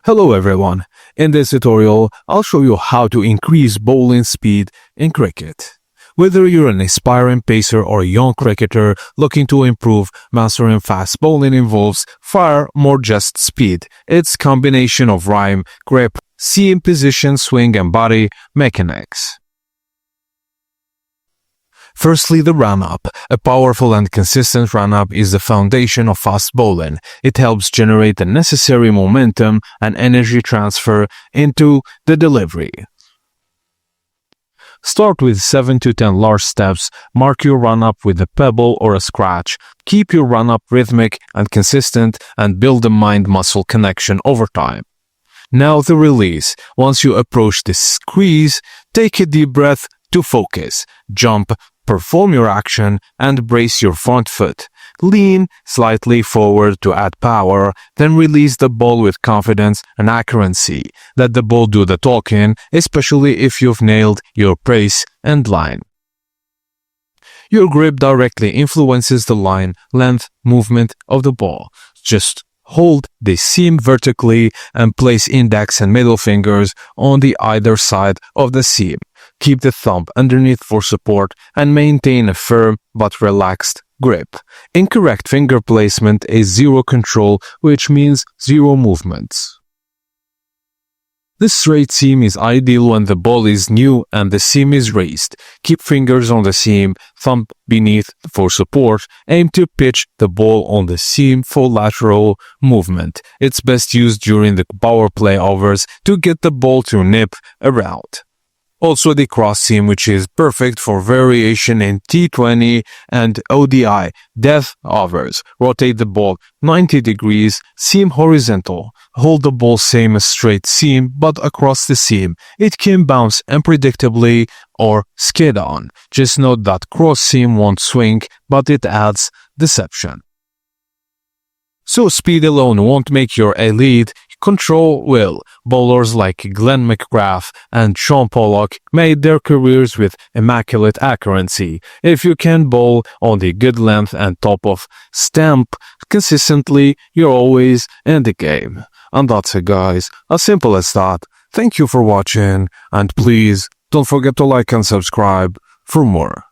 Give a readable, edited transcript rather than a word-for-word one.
Hello everyone, in this tutorial I'll show you how to increase bowling speed in cricket. Whether you're an aspiring pacer or a young cricketer looking to improve, mastering fast bowling involves far more just speed. It's combination of rhyme, grip, seam position, swing and body mechanics. Firstly, the run-up. A powerful and consistent run-up is the foundation of fast bowling. It helps generate the necessary momentum and energy transfer into the delivery. Start with 7 to 10 large steps, mark your run-up with a pebble or a scratch. Keep your run-up rhythmic and consistent and build a mind-muscle connection over time. Now the release. Once you approach the squeeze, take a deep breath to focus. Jump, perform your action, and brace your front foot. Lean slightly forward to add power, then release the ball with confidence and accuracy. Let the ball do the talking, especially if you've nailed your pace and line. Your grip directly influences the line, length, movement of the ball. Just hold the seam vertically and place index and middle fingers on the either side of the seam. Keep the thumb underneath for support and maintain a firm but relaxed grip. Incorrect finger placement is zero control, which means zero movements. The straight seam is ideal when the ball is new and the seam is raised. Keep fingers on the seam, thumb beneath for support. Aim to pitch the ball on the seam for lateral movement. It's best used during the power play overs to get the ball to nip around. Also the cross seam, which is perfect for variation in T20 and ODI death overs. Rotate the ball 90 degrees, seam horizontal. Hold the ball same as straight seam but across the seam. It can bounce unpredictably or skid on. Just note that cross seam won't swing, but it adds deception. So speed alone won't make you elite. Control will. Bowlers like Glenn McGrath and Sean Pollock made their careers with immaculate accuracy. If you can bowl on the good length and top of stamp consistently, you're always in the game. And that's it, guys. As simple as that. Thank you for watching, and please don't forget to like and subscribe for more.